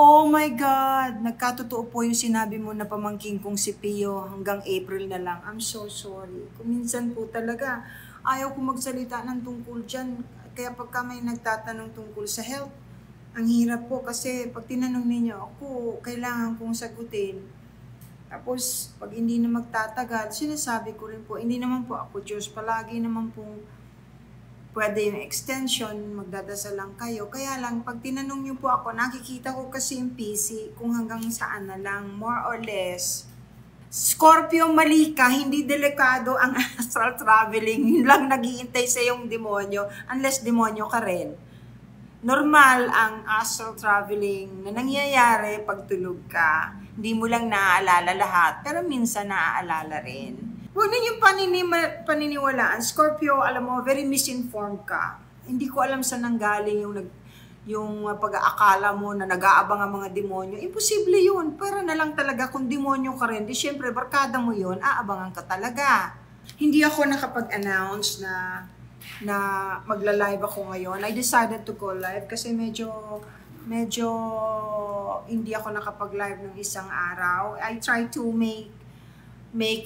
Oh my God! Nagkatotoo po yung sinabi mo na pamangkin kong si Pio hanggang April na lang. I'm so sorry. Kung minsan po talaga, ayaw ko magsalita ng tungkol dyan. Kaya pagka may nagtatanong tungkol sa health, ang hirap po kasi pag tinanong ninyo ako, kailangan kong sagutin. Tapos, pag hindi na magtatagal, sinasabi ko rin po, hindi naman po ako Diyos, palagi naman pong pwede yung extension, magdadasal lang kayo. Kaya lang, pag tinanong niyo po ako, nakikita ko kasi yung PC kung hanggang saan na lang, more or less. Scorpio, mali ka, hindi delikado ang astral traveling. Yun lang nag-iintay sa yung demonyo, unless demonyo ka rin. Normal ang astral traveling na nangyayari pag tulog ka. Hindi mo lang naaalala lahat, pero minsan naaalala rin. Huwag ninyong paniniwalaan. Scorpio, alam mo, very misinformed ka. Hindi ko alam saan nanggaling yung pag-aakala mo na nag-aabang ang mga demonyo. Imposible yun. Pero na lang talaga kung demonyo ka rin, di syempre, barkada mo yun, aabangan ka talaga. Hindi ako nakapag-announce na magla-live ako ngayon. I decided to go live kasi medyo hindi ako nakapag-live ng isang araw. I try to make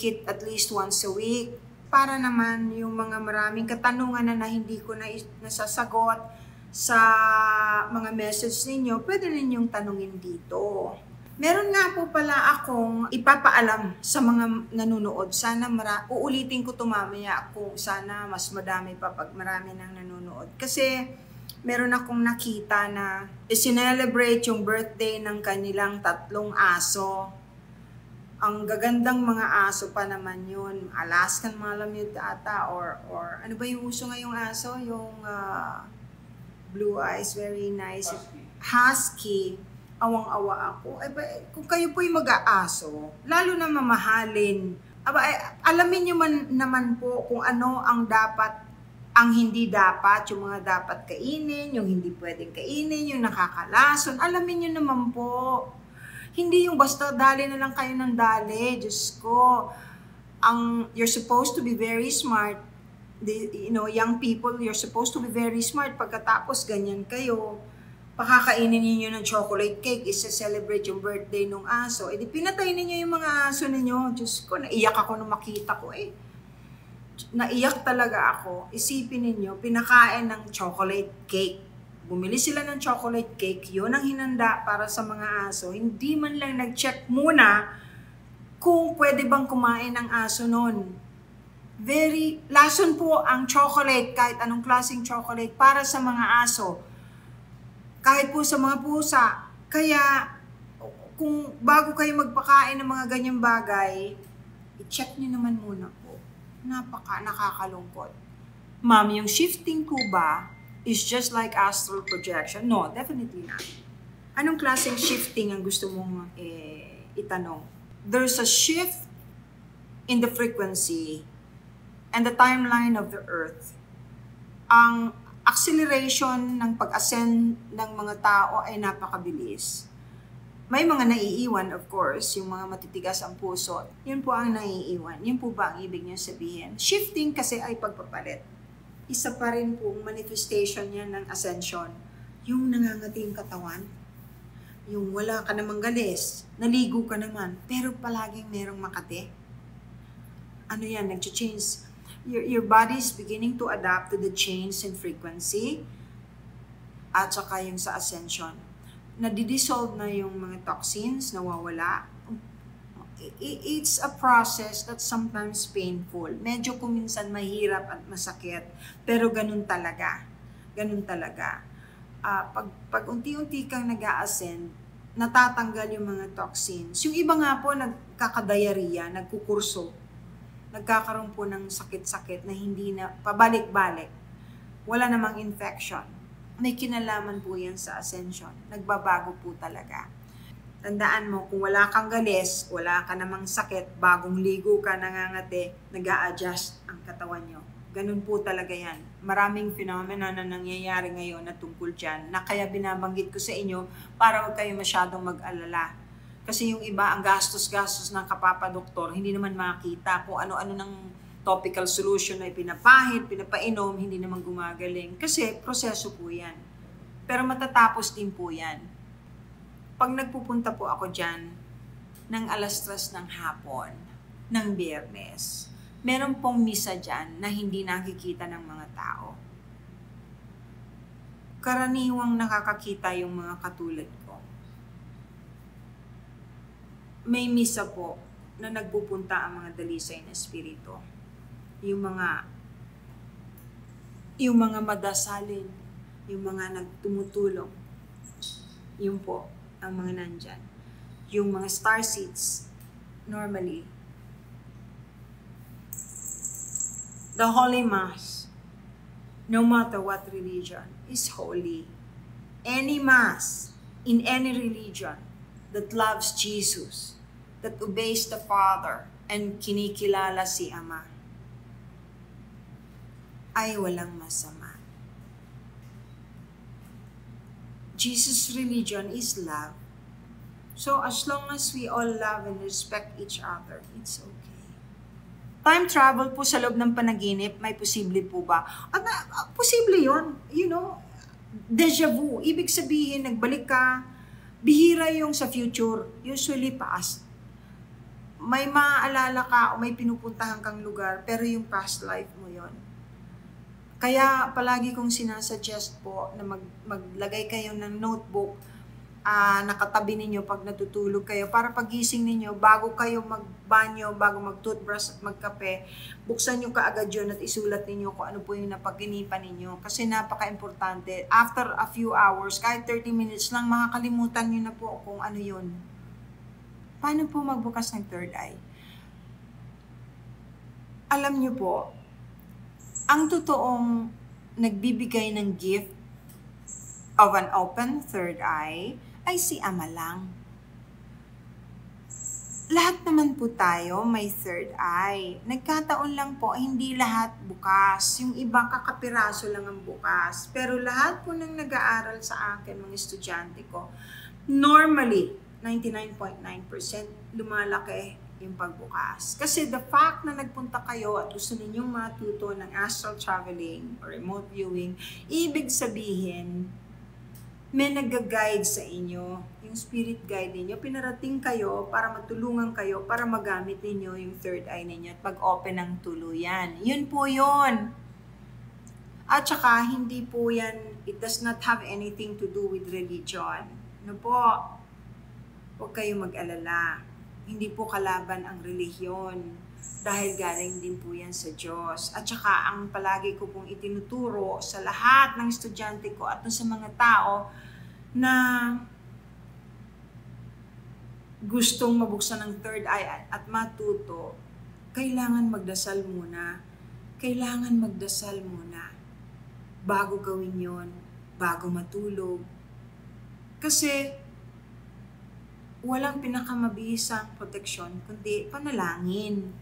it at least once a week para naman yung mga maraming katanungan na hindi ko na nasasagot sa mga message ninyo, pwede ninyong tanungin dito. Meron nga po pala akong ipapaalam sa mga nanonood. Sana uulitin ko ito mamaya kung sana mas madami pa pag marami nang nanonood. Kasi meron akong nakita na i-celebrate yung birthday ng kanilang 3 aso. Ang gagandang mga aso pa naman yun. Alaskan Malamute ata or ano ba yung uso ngayong aso? Yung blue eyes, very nice. Husky. Awang-awa ako. Kung kayo po'y mag-aaso, lalo na mamahalin. Alamin nyo naman po kung ano ang dapat, ang hindi dapat, yung mga dapat kainin, yung hindi pwedeng kainin, yung nakakalason. Alamin nyo naman po. Hindi yung basta dali na lang kayo ng dali. Diyos ko. You're supposed to be very smart. Young people, you're supposed to be very smart. Pagkatapos ganyan kayo, pakakainin niyo ng chocolate cake, isa-celebrate yung birthday ng aso. Di pinatay niyo yung mga aso ninyo. Diyos ko, naiyak ako nung makita ko Naiyak talaga ako. Isipin ninyo, pinakain ng chocolate cake. Bumili sila ng chocolate cake, yun ang hinanda para sa mga aso. Hindi man lang nag-check muna kung pwede bang kumain ng aso nun. Lason po ang chocolate, kahit anong klaseng chocolate, para sa mga aso. Kahit po sa mga pusa. Kaya, kung bago kayo magpakain ng mga ganyang bagay, i-check nyo naman muna po. Nakakalungkot. Ma'am, yung shifting ko ba is just like astral projection? No, definitely not. Anong klaseng shifting ang gusto mong itanong? There's a shift in the frequency and the timeline of the earth. Ang acceleration ng pag-ascend ng mga tao ay napakabilis. May mga naiiwan, of course, yung mga matitigas ang puso. Yun po ang naiiwan. Yun po ba ang ibig niyo sabihin? Shifting kasi ay pagpapalit. Isa pa rin pong manifestation yan ng ascension. Yung nangangating katawan, yung wala ka namang galis, naligo ka naman, pero palaging merong makate. Ano yan, nag-change. Your body is beginning to adapt to the change in frequency at saka yung sa ascension. Nadidissolve na yung mga toxins, nawawala. It's a process that's sometimes painful. Medyo kuminsan mahirap at masakit, pero ganun talaga. Ganun talaga. Pag unti-unti kang nag-a-ascend, natatanggal yung mga toxins. Yung iba nga po nagkakadiarrhea, nagkukurso. Nagkakaroon po ng sakit-sakit na hindi na pabalik-balik. Wala namang infection. May kinalaman po yan sa ascension. Nagbabago po talaga. Tandaan mo, kung wala kang galis, wala ka namang sakit, bagong ligo ka, nangangati, nag-a-adjust ang katawan nyo. Ganun po talaga yan. Maraming phenomena na nangyayari ngayon na tungkol dyan, na kaya binabanggit ko sa inyo para huwag kayo masyadong mag-alala. Kasi yung iba, ang gastos-gastos ng kapapadoktor, hindi naman makita kung ano-ano ng topical solution na pinapahid, pinapainom, hindi naman gumagaling. Kasi proseso po yan. Pero matatapos din po yan. pag nagpupunta po ako dyan ng 3:00 ng hapon, ng Biyernes, meron pong misa dyan na hindi nakikita ng mga tao. Karaniwang nakakakita yung mga katulad ko. May misa po na nagpupunta ang mga dalisay na espiritu. Yung mga madasalin, yung mga nagtumutulong, yun po ang mga nandyan. Yung mga star seeds, normally, the Holy Mass, no matter what religion, is holy. Any Mass in any religion that loves Jesus, that obeys the Father, and kinikilala si Ama, ay walang masama. Jesus' religion is love. So as long as we all love and respect each other, it's okay. Time travel po sa loob ng panaginip, may posible po ba? Posible yun. You know, deja vu. Ibig sabihin, nagbalik ka, bihira yung sa future, usually past. May maaalala ka o may pinupuntahan kang lugar, pero yung past life mo yon. Kaya palagi kong sinasuggest po na maglagay kayo ng notebook, nakatabi ninyo pag natutulog kayo para pagising ninyo, bago kayo magbanyo, bago mag-toothbrush at magkape, buksan nyo kaagad yun at isulat ninyo kung ano po yung napaginipan ninyo. Kasi napaka-importante. After a few hours, kahit 30 minutes lang, makakalimutan nyo na po kung ano yun. Paano po magbukas ng third eye? Alam nyo po, ang totoong nagbibigay ng gift of an open third eye ay si Ama lang. Lahat naman po tayo may third eye. Nagkataon lang po, hindi lahat bukas. Yung iba kakapiraso lang ang bukas. Pero lahat po ng nag-aaral sa akin, mga estudyante ko, normally, 99.9% lumalaki yung pagbukas. Kasi the fact na nagpunta kayo at gusto ninyong matuto ng astral traveling or remote viewing, ibig sabihin, may nag-guide sa inyo, yung spirit guide ninyo, pinarating kayo para matulungan kayo, para magamit ninyo yung third eye ninyo at mag-open ng tuluyan. Yun po yun. At saka, hindi po yan, it does not have anything to do with religion. Ano po? Huwag kayong mag-alala. Hindi po kalaban ang relihiyon dahil galing din po yan sa Diyos. At saka, ang palagi ko pong itinuturo sa lahat ng estudyante ko at sa mga tao na gustong mabuksan ng third eye at matuto, kailangan magdasal muna. Kailangan magdasal muna bago gawin yon, bago matulog. Kasi walang pinakamabisang proteksyon kundi panalangin.